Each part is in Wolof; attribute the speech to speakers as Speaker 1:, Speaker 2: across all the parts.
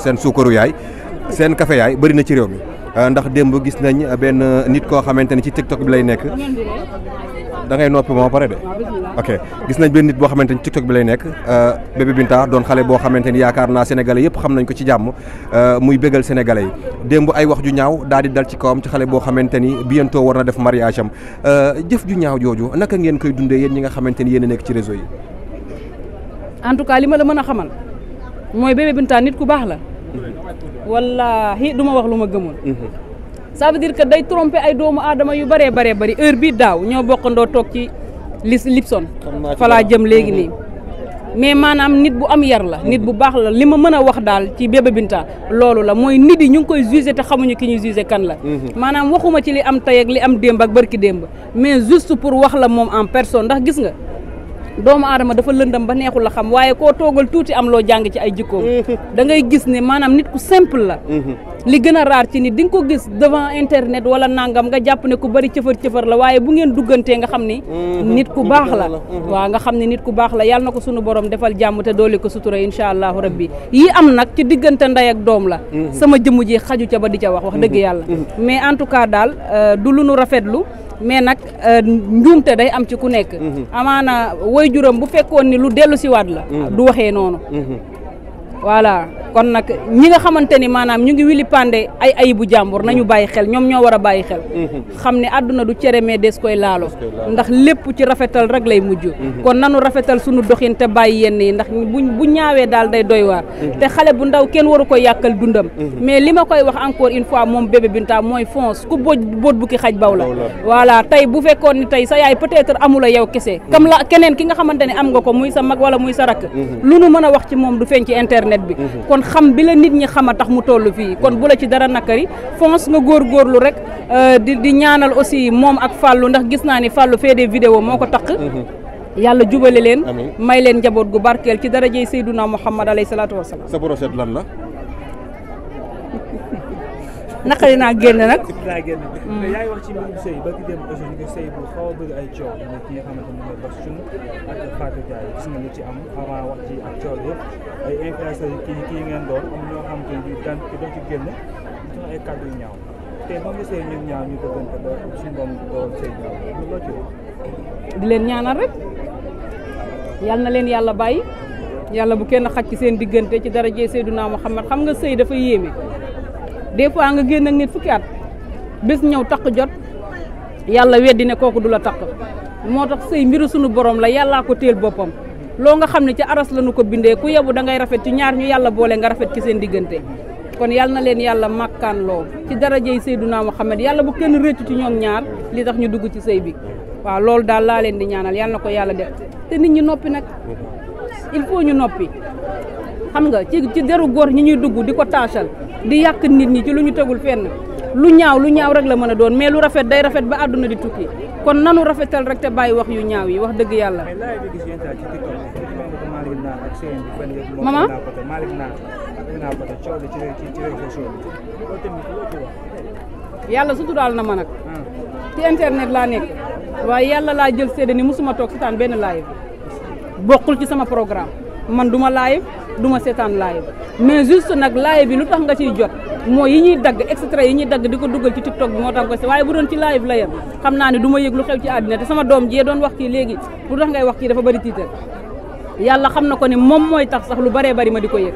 Speaker 1: seen suukaru yaay seen café yaay bëri na ci réew mi ndax démb gis nañ benn nit koo xamante ni ci TikTok bi lay nekk da ngay noppi moo pare de ok gis nañ benn nit boo xamante ni TikTok bi lay nekk Bébé Binta doon xale boo xamante ni yaakaar naa sénégalais yëpp xam nañ ko ci jàmm muy bégal sénégalais yi démb ay wax ju ñaaw daal di dal ci kawam ci xale boo xamante ni bientôt war na def mariage am jëf ju ñaaw jooju naka ngeen koy dundee yéen ñi nga xamante ni yéen a nekk ci réseau yi.
Speaker 2: en tout cas li ma la mën a xamal mooy Bébé Binta nit ku baax la wallaahi du ma wax lu ma gëmul. ça veut dire que day tromper ay doomu aadama yu bëree bëri heure bii daaw ñoo bokkandoo toog ci Lipson fa laa jëm léegi nii mais maanaam nit bu am yar la nit bu baax la li ma mën a wax daal ci Bébé Binta loolu la mooy nit yi ñu ngi koy jugé te xamuñu ki ñuy jugé kan la maanaam waxuma ci li am tey ak li am démb ak barki démb mais juste pour wax la moom en personne ndax gis nga doomu aadama dafa lëndam ba neexul la xam waaye koo toogal tuuti am loo jàng ci ay jikkoom da ngay gis ne maanaam nit ku simple la li gën a raar ci nit di nga ko gis devant internet wala nangam nga jàpp ne ku bari cëfar la waaye bu ngeen duggantee nga xam ni nit ku baax la waaw nga xam ne nit ku baax la yàlla na ko sunu borom defal jàmm te dooli ko sutura incha allahu rabbi yi am nag ci diggante ndey ak doom la sama jëmm ji xaju ca ba di ca wax dëgg yàlla mais en tout cas daal du lu nu rafetlu mais nag njuumte day am ci ku nekk amaana woy juróom bu fekkoon ni lu dellu si waat la du waxee noonu voilà kon nag ñi nga xamante ni maanaam ñu ngi wili pande ay ayibu jàmbur nañu bàyyi xel ñoom ñoo war a bàyyi xel xam ne àdduna du cere mais des koy laalo ndax lépp ci rafetal rek lay mujj kon nanu rafetal sunu doxin te bàyyi yenn yi ndax bu ñaawee daal day doy waar te xale bu ndaw kenn waru ko yàkkal dundam mais li ma koy wax encore une fois moom Bébé Binta mooy fonce ku boot bu ki xaj baw la voilà tey bu fekkoon ni tey sa yaay peut-être amula yow kese comme la keneen ki nga xamante ne am nga ko muy sa mag wala muy sa rakk lu nu mën a wax ci moom du feeñ ci internet bi kon xam bi la nit ñi xama tax mu toll fii kon bu la ci dara nakari fonce nga góorgóorlu rek di ñaanal aussi moom ak Fallou ndax gis naa ni Fallou fee des vidéos moo ko takk yàlla jubale leen may leen njaboot gu barkeel ci darajey Seyduna Muhammad alayhi salaatu wasalaam.
Speaker 1: sa brochette lan la.
Speaker 2: naqari naa génn nag.
Speaker 3: yaa ngi wax ci mbirum sëy ba ki dem aussi ñu sëy bu xaw a bëgg ay coow ñu ki nga xamante ne mooy Bass Thioung ak Fatou Ndiaye gis nga lu ci am avant wax ci ak coow yëpp ay influenceurs kii ngeen doon am ñoo xamante ne bii daan ko def ci génn ci ay kàddu yu ñaaw te moom nga sëy ñun ñaaw ñu bëggante ba suñu doom dool sëy bi loo ci wax.
Speaker 2: di leen ñaanal rek yal na leen yàlla bàyyi yàlla bu kenn xaj ci seen diggante ci darajee Seyduna Muhammad xam nga sëy dafa yéeme des fois nga génn ak nit fukki at bés ñëw takk jot yàlla weddi ne kooku du la takk moo tax sëy mbiru sunu borom la yàllaa ko téel boppam loo nga xam ne ci aras la nu ko bindee ku yebu da ngay rafet ci ñaar ñu yàlla boole nga rafet ci seen diggante kon yàlla na leen yàlla màkkaan loo ci darajey Seyduna Muhammad yàlla bu kenn rëccu ci ñoom ñaar li tax ñu dugg ci sëy bi waaw loolu daal laa leen di ñaanal yàlla na ko yàlla def te nit ñi noppi nag il faut ñu noppi xam nga ci deru góor ñi ñuy dugg di ko taasal di yàq nit ñi ci lu ñu tegul fenn lu ñaaw rek la mën a doon mais lu rafet day rafet ba àdduna di tukki kon nanu rafetal rek te bàyyi wax yu ñaaw yi wax dëgg yàlla. maman. yàlla suturaal na ma nag. ci internet laa nekk waaye yàlla laa jël seede ni musuma toog seetaan benn live bokkul ci sama programme man duma live duma seetaan live mais juste nag live bi lu tax nga ciy jot mooy yi ñuy dagg extrait yi ñuy dagg di ko dugal ci TikTok bi moo tax ko si waaye bu doon ci live la yem xam naa ne du ma yëg lu xew ci àddina te sama doom jee doon wax kii léegi lu tax ngay wax kii dafa bëri tiital yàlla xam na ko ne moom mooy tax sax lu bëree bëri ma di ko yëg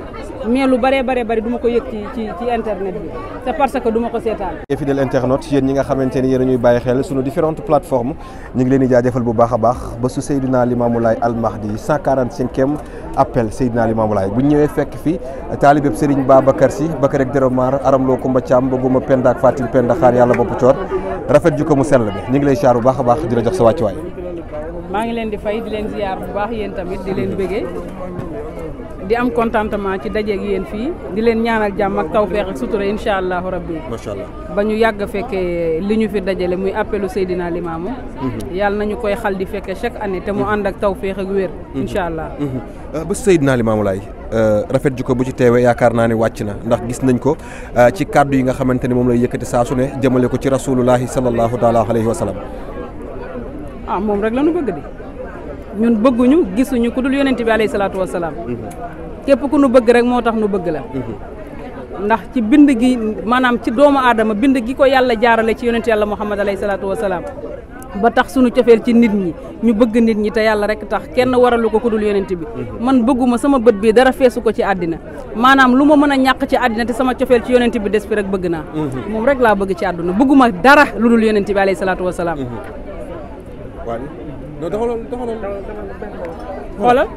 Speaker 2: mais lu bëree bëri du ma ko yëg ci internet bi c'est parce que du ma ko seetaan.
Speaker 1: fidèles internautes yéen ñi nga xamante ni yéen a ñuy bàyyi xel sunu différentes plateformes ñu ngi leen di jaajëfal bu baax a baax ba su Seydina Limamou Laye Al Mahdi 145e appel Seydina Limamou Laye bu ñu ñëwee fekk fi taalibeb Serigne Babacar Sy Bakar ak Deromar Aram Lo Kumba Thiam bëgguma Penda ak Fatil Penda xaar yàlla bopp coor rafet ju ko mu sell bi ñu ngi lay xaar bu baax a baax di la jox sa wàccuwaay.
Speaker 2: maa ngi leen di fay di leen ziar bu baax yéen tamit di leen bëggee di am contentement ci dajeeg yéen fii di leen ñaanal jàmm ak tawfeex ak sutura incha allahu rabbi
Speaker 1: macha allah ba
Speaker 2: ñu yàgg a fekkee li ñu fi dajale muy appelu Seydina Limamou yàlla nañu koy xal di fekkee chaque année te mu ànd ak tawfeex ak wér incha allah
Speaker 1: ba Seydina Limamou Laye rafet ji ko bu ci teewee yaakaar naa ne wàcc na ndax gis nañ ko ci kàddu yi nga xamante ne moom lay yëkkati saa su ne jëmale ko ci rasulullahi sallallahu taala alayhi wa sallam.
Speaker 2: moom rek la ñu bëgg di ñun bëgguñu gisuñu ku dul yonent bi alayhi salaatu wasalaam képp ku nu bëgg rek moo tax nu bëgg la ndax ci bind gi maanaam ci doomu aadama bind gi ko yàlla jaarale ci yonent yàlla Muhammad alayhi salaatu wasalaam ba tax sunu cofeel ci nit ñi ñu bëgg nit ñi te yàlla rek tax kenn waralu ko ku dul yonent bi man bëgguma sama bët bi dara feesu ko ci àddina maanaam lu ma mën a ñàkk ci àddina te sama cofeel ci yonent bi des fi rek bëgg naa moom rek laa bëgg ci àdduna bëgguma dara lu dul yonent bi alayhi salaatu wasalaam xoolal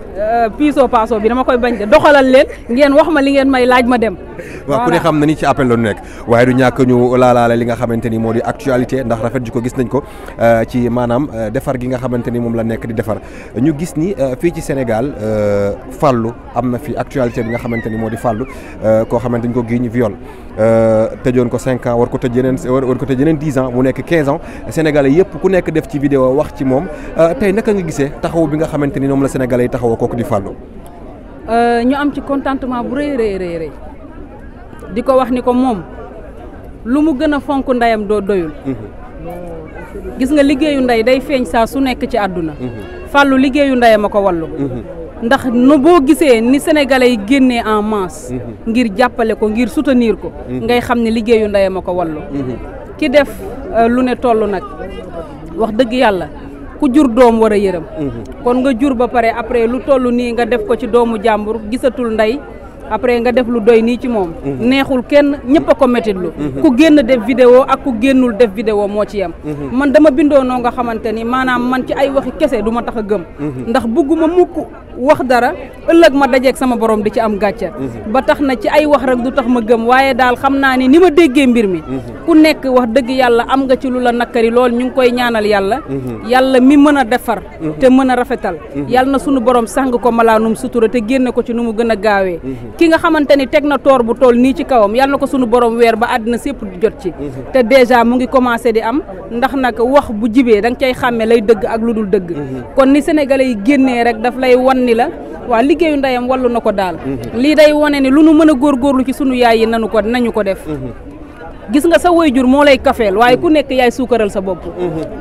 Speaker 2: piiso paaso bi dama koy bañ de doxalal leen ngeen wax ma li ngeen may laaj ma dem.
Speaker 1: waaw ku ne xam na ni ci appel la ñu nekk waaye du ñàkk ñu laalaale li nga xamante ni moo di actualité ndax rafet ji ko gis nañ ko ci maanaam defar gi nga xamante ni moom la nekk di defar ñu gis ni fii ci Sénégal Fallou am na fi actualité bi nga xamante ni moo di Fallou koo xamante ni ko giiñ viol tëjoon ko 5 ans war ko tëj yeneen 10 ans mu nekk 15 ans sénégalais yëpp ku nekk def ci vidéo wax ci moom tey naka nga gisee taxaw bi nga xamante ni moom la sénégalais yi taxawoo kooku di Fallou.
Speaker 2: ñu am ci contentement bu rëy di ko wax ni ko moom lu mu gën a fonk ndeyam doo doyul. gis nga liggéeyu ndey day feeñ saa su nekk ci àdduna. Fallou liggéeyu ndeyam a ko wallu. ndax nu boo gisee ni sénégalais yi génnee en masse. ngir jàppale ko ngir soutenir ko. ngay xam ne liggéeyu ndeyam a ko wallu. ki def lu ne toll nag wax dëgg yàlla ku jur doom war a yërëm. kon nga jur ba pare après lu toll nii nga def ko ci doomu jàmbur gisatul ndey. après nga def lu doy nii ci moom neexul kenn ñëpp a ko métitlu ku génn def vidéo ak ku génnul def vidéo moo ci yem man dama bindoo noo nga xamante ni maanaam man ci ay waxi kese du ma tax a gëm ndax bëgguma mukk wax dara ëllëg ma dajeeg sama borom di ci am gàcce ba tax na ci ay wax rek du tax ma gëm waaye daal xam naa ni ma déggee mbir mi ku nekk wax dëgg yàlla am nga ci lu la nakkari lool ñu ngi koy ñaanal yàlla yàlla mi mën a defar te mën a rafetal yàlla na sunu borom sàng ko malaanum sutura te génne ko ci nu mu gën a gaawee ki nga xamante ni teg na toor bu tool nii ci kawam yàlla na ko sunu borom weer ba àddina sépp jot ci te déjà mu ngi commencé di am ndax nag wax bu jibee da nga cay xàmme lay dëgg ak lu dul dëgg kon ni sénégalais yi génnee rek daf lay wan ni la waaw liggéeyu ndeyam wallu na ko daal lii day wane ni lu nu mën a góorgóorlu ci sunu yaay yi nañu ko def gis nga sa waajur moo lay kafeel waaye ku nekk yaay suukaral sa bopp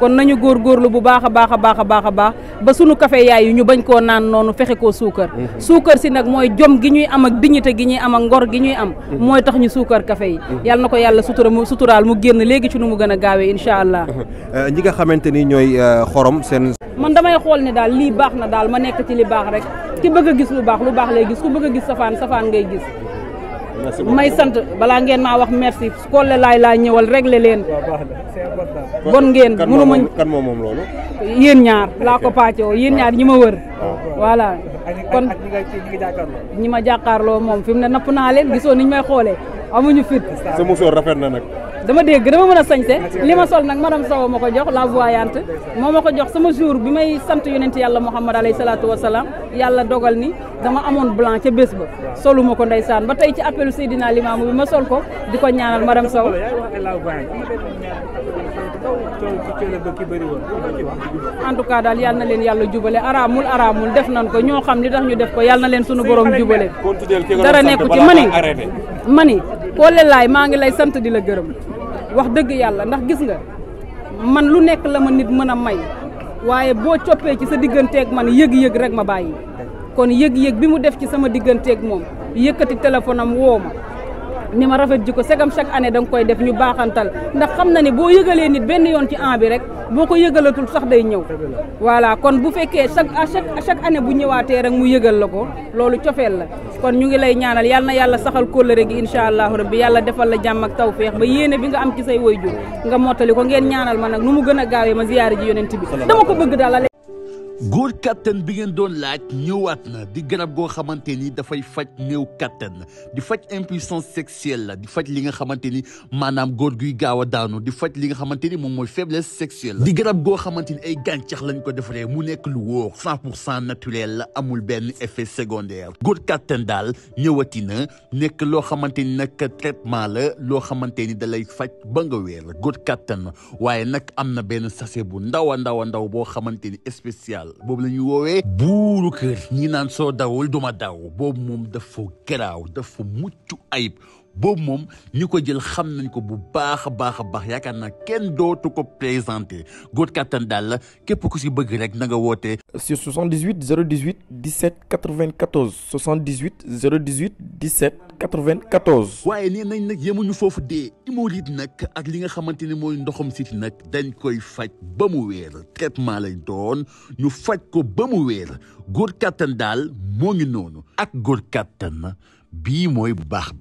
Speaker 2: kon nañu góorgóorlu bu baax a baax a baax a baax a baax ba sunu kafe yaay yi ñu bañ koo naan noonu fexe koo suukar suukar si nag mooy jom gi ñuy am ak dignité gi ñuy am ak ngor gi ñuy am mooy tax ñu suukar kafe yi yàlla na ko yàlla suturaal mu génn léegi ci nu mu gën a gaawee incha allah
Speaker 1: ñi nga xamante ni ñooy xorom seen
Speaker 2: man damay xool ne daal lii baax na daal ma nekk ci li baax rek ki bëgg a gis lu baax lay gis ku bëgg a gis safaan ngay gis may sant balaa ngeen maa wax merci Kolle laa ñëwal réglé leen bon ngeen mënu ma
Speaker 1: kan moom loolu
Speaker 2: yéen ñaar laa ko pàccoo yéen ñaar ñi ma wër voilà kon ñi ma jàkkaarloo moom fi mu ne napp naa leen gisoo niñ may xoolee amuñu fit
Speaker 1: sa musóor rafet na nag
Speaker 2: dama mën a sañse li ma sol nag madame Sow ma ko jox la voyante moo ma ko jox sama jour bi may sant yonent yàlla Muhammad alayhi salaatu wasalaam yàlla dogal ni dama amoon blanc ca bés ba solu ma ko ndeysaan ba tey ci appelu Seydina Limaamu bi ma sol ko di ko ñaanal madame Sow en tout cas daal yàlla na leen yàlla jubale araamul def nan ko ñoo xam li tax ñu def ko yàlla na leen sunu borom jubale dara nekku ci mani Kolle laay maa ngi lay sant di la gërëm wax dëgg yàlla ndax gis nga man lu nekk la ma nit mën a may waaye boo coppee ci sa digganteeg man yëg-yëg rek ma bàyyi kon yëg-yëg bi mu def ci sama digganteeg moom yëkkati téléphone am woo ma ni ma rafet ji ko segam chaque année da nga koy def ñu baaxantal ndax xam na ni boo yëgalee nit benn yoon ci an bi rek boo ko yëgalatul sax day ñëw voilà kon bu fekkee chaque année bu ñëwaatee rek mu yëgal la ko loolu cofeel la kon ñu ngi lay ñaanal yal na yàlla saxal kóllëre gi incha allahu rabbi yàlla defal la jàmm ak tawfeex ba yéene bi nga am ci say waajur nga mottali ko ngeen ñaanal ma nag nu mu gën a gaawee ma ziyaare ji yonent bi dama ko bëgg daal
Speaker 4: góor kattan bi ngeen doon laaj ñëwaat na di garab goo xamante ni dafay faj néew kattan di faj impuissance sexuelle la di faj li nga xamante ni maanaam góor guy gaaw a daanu di faj li nga xamante ni moom mooy faiblesse sexuelle la di garab goo xamante ni ay gàncax lañ ko defaree mu nekk lu wóor 100% naturel la amul benn effet secondaire góor kattan daal ñëwati na nekk loo xamante ni nag traitement la loo xamante ni da lay faj ba nga wér góor kattan waaye nag am na benn sachet bu ndaw a ndaw boo xamante ni spécial boobu la ñuy woowee buuru kër ñi naan soo dawul duma daw boobu moom dafa garaaw dafa mucc ayib boobu moom ñi ko jël xam nañ ko bu baax a baax yaakaar naa kenn dootu ko présenté góor kattan daal la képp ku si bëgg rek na nga woote
Speaker 5: sur 78 018 17 94 78 018 17 94.
Speaker 4: waaye nee nañ nag yemuñu foofu dee hémorroïde nag ak li nga xamante ne mooy ndoxam siti nag dañ koy faj ba mu wéer traitement lay doon ñu faj ko ba mu wéer góor kattan daal moo ngi noonu ak góor kattan bii mooy bu baax